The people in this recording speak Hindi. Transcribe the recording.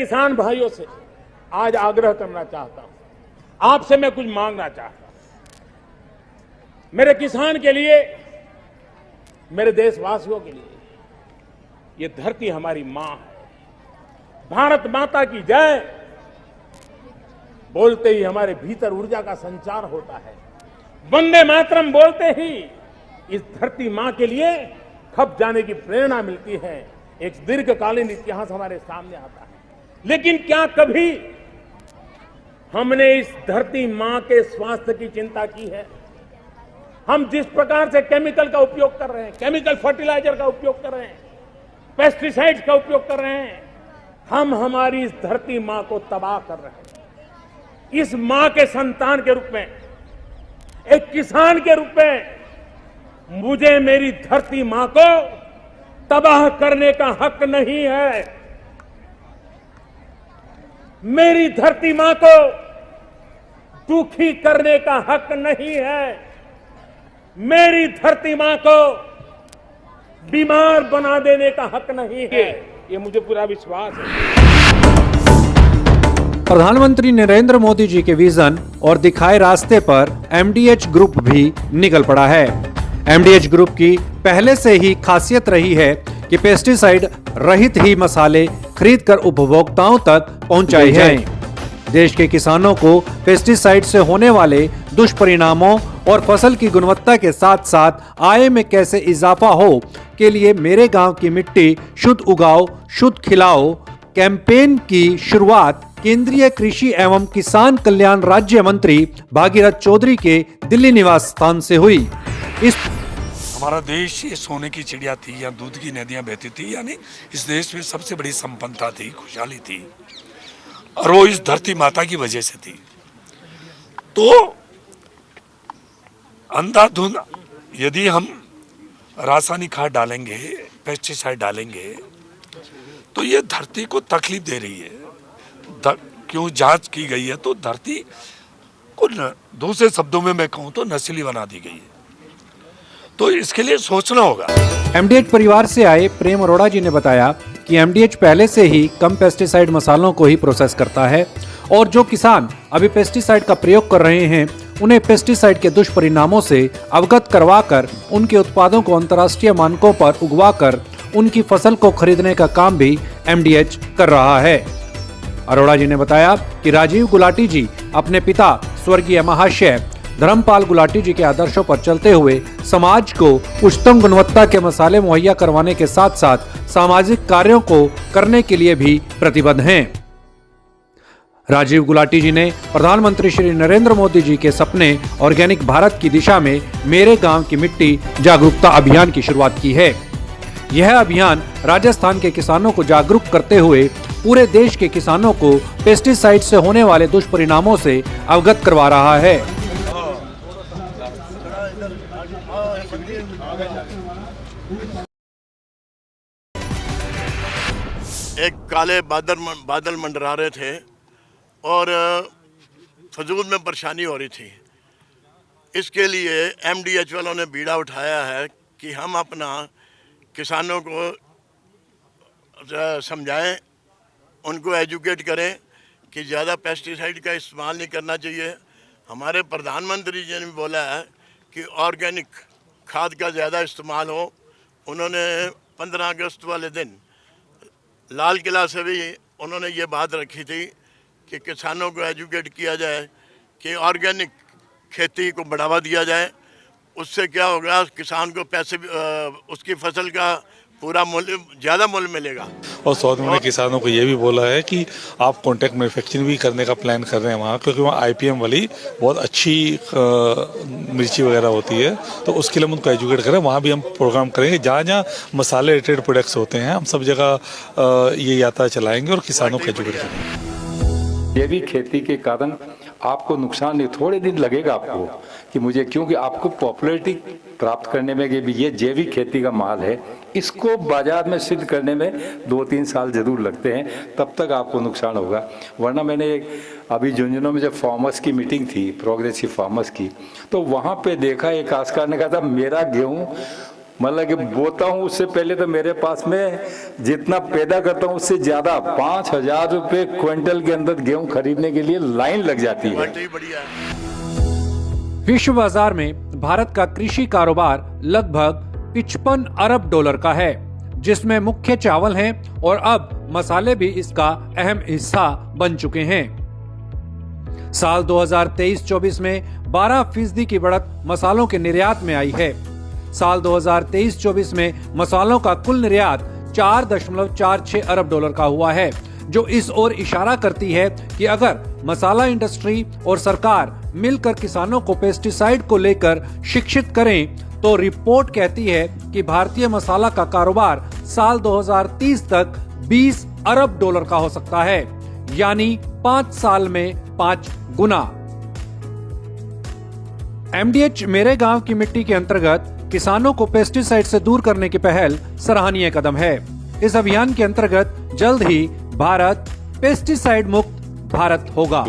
किसान भाइयों से आज आग्रह करना चाहता हूं, आपसे मैं कुछ मांगना चाहता हूं। मेरे किसान के लिए, मेरे देशवासियों के लिए, ये धरती हमारी मां है। भारत माता की जय बोलते ही हमारे भीतर ऊर्जा का संचार होता है। वंदे मातरम बोलते ही इस धरती मां के लिए खप जाने की प्रेरणा मिलती है। एक दीर्घकालीन इतिहास हमारे सामने आता है। लेकिन क्या कभी हमने इस धरती मां के स्वास्थ्य की चिंता की है? हम जिस प्रकार से केमिकल का उपयोग कर रहे हैं, केमिकल फर्टिलाइजर का उपयोग कर रहे हैं, पेस्टिसाइड्स का उपयोग कर रहे हैं, हम हमारी इस धरती मां को तबाह कर रहे हैं। इस मां के संतान के रूप में, एक किसान के रूप में मुझे मेरी धरती मां को तबाह करने का हक नहीं है। मेरी धरती मां को दुखी करने का हक नहीं है। मेरी धरती मां को बीमार बना देने का हक नहीं है। ये मुझे पूरा विश्वास है। प्रधानमंत्री नरेंद्र मोदी जी के विजन और दिखाए रास्ते पर एमडीएच ग्रुप भी निकल पड़ा है। एमडीएच ग्रुप की पहले से ही खासियत रही है कि पेस्टिसाइड रहित ही मसाले खरीदकर उपभोक्ताओं तक पहुंचाए जाएं। देश के किसानों को पेस्टिसाइड से होने वाले दुष्परिणामों और फसल की गुणवत्ता के साथ साथ आय में कैसे इजाफा हो के लिए मेरे गांव की मिट्टी शुद्ध उगाओ शुद्ध खिलाओ कैंपेन की शुरुआत केंद्रीय कृषि एवं किसान कल्याण राज्य मंत्री भागीरथ चौधरी के दिल्ली निवास स्थान से हुई। हमारा देश ये सोने की चिड़िया थी या दूध की नदियां बहती थी, यानी इस देश में सबसे बड़ी संपन्नता थी, खुशहाली थी, और वो इस धरती माता की वजह से थी। तो अंधाधुंध यदि हम रासायनिक खाद डालेंगे, पेस्टिसाइड डालेंगे, तो ये धरती को तकलीफ दे रही है। क्यों जांच की गई है तो धरती को दूसरे शब्दों में मैं कहूं तो नस्ली बना दी गई है। तो इसके लिए सोचना होगा। एमडीएच परिवार से आए प्रेम अरोड़ा जी ने बताया कि एमडीएच पहले से ही कम पेस्टिसाइड मसालों को ही प्रोसेस करता है और जो किसान अभी पेस्टिसाइड का प्रयोग कर रहे हैं उन्हें पेस्टिसाइड के दुष्परिणामों से अवगत करवाकर उनके उत्पादों को अंतर्राष्ट्रीय मानकों पर उगवाकर उनकी फसल को खरीदने का काम भी एमडीएच कर रहा है। अरोड़ा जी ने बताया कि राजीव गुलाटी जी अपने पिता स्वर्गीय महाशय धर्मपाल गुलाटी जी के आदर्शों पर चलते हुए समाज को उच्चतम गुणवत्ता के मसाले मुहैया करवाने के साथ साथ सामाजिक कार्यों को करने के लिए भी प्रतिबद्ध हैं। राजीव गुलाटी जी ने प्रधानमंत्री श्री नरेंद्र मोदी जी के सपने ऑर्गेनिक भारत की दिशा में मेरे गांव की मिट्टी जागरूकता अभियान की शुरुआत की है। यह अभियान राजस्थान के किसानों को जागरूक करते हुए पूरे देश के किसानों को पेस्टिसाइड से होने वाले दुष्परिणामों से अवगत करवा रहा है। एक काले बादल मंडरा रहे थे और फजूल में परेशानी हो रही थी। इसके लिए एमडीएच वालों ने बीड़ा उठाया है कि हम अपना किसानों को समझाएं, उनको एजुकेट करें कि ज़्यादा पेस्टिसाइड का इस्तेमाल नहीं करना चाहिए। हमारे प्रधानमंत्री जी ने बोला है कि ऑर्गेनिक खाद का ज़्यादा इस्तेमाल हो। उन्होंने 15 अगस्त वाले दिन लाल किला से भी उन्होंने ये बात रखी थी कि किसानों को एजुकेट किया जाए कि ऑर्गेनिक खेती को बढ़ावा दिया जाए। उससे क्या होगा, किसान को पैसे उसकी फसल का पूरा मूल्य, ज़्यादा मूल्य मिलेगा। और साथ में किसानों को ये भी बोला है कि आप कॉन्ट्रैक्ट मैन्युफैक्चरिंग भी करने का प्लान कर रहे हैं वहाँ, क्योंकि वहाँ आईपीएम वाली बहुत अच्छी मिर्ची वगैरह होती है, तो उसके लिए हम उनको एजुकेट करें। वहाँ भी हम प्रोग्राम करेंगे, जहाँ जहाँ मसाले रिलेटेड प्रोडक्ट्स होते हैं हम सब जगह ये यात्रा चलाएंगे और किसानों को एजुकेट करेंगे। जैविक खेती के कारण आपको नुकसान नहीं, थोड़े दिन लगेगा आपको कि मुझे, क्योंकि आपको पॉपुलैरिटी प्राप्त करने में कि भी ये जैविक खेती का माल है, इसको बाजार में सिद्ध करने में 2-3 साल जरूर लगते हैं, तब तक आपको नुकसान होगा। वरना मैंने अभी झुंझुनू में जब फार्मर्स की मीटिंग थी, प्रोग्रेसिव फार्मर्स की, तो वहाँ पे देखा एक काश्तकार ने कहा था मेरा गेहूँ मतलब कि बोता हूँ उससे पहले तो मेरे पास में जितना पैदा करता हूँ उससे ज्यादा 5,000 रुपए क्विंटल के अंदर गेहूं खरीदने के लिए लाइन लग जाती है। क्वालिटी बढ़िया है। विश्व बाजार में भारत का कृषि कारोबार लगभग 55 अरब डॉलर का है, जिसमें मुख्य चावल हैं और अब मसाले भी इसका अहम हिस्सा बन चुके हैं। साल 2023-24 में 12% की बढ़त मसालों के निर्यात में आई है। साल 2023-24 में मसालों का कुल निर्यात 4.46 अरब डॉलर का हुआ है, जो इस ओर इशारा करती है कि अगर मसाला इंडस्ट्री और सरकार मिलकर किसानों को पेस्टिसाइड को लेकर शिक्षित करें तो रिपोर्ट कहती है कि भारतीय मसाला का कारोबार साल 2030 तक 20 अरब डॉलर का हो सकता है, यानी 5 साल में 5 गुना। एमडीएच मेरे गांव की मिट्टी के अंतर्गत किसानों को पेस्टिसाइड से दूर करने की पहल सराहनीय कदम है। इस अभियान के अंतर्गत जल्द ही भारत पेस्टिसाइड मुक्त भारत होगा।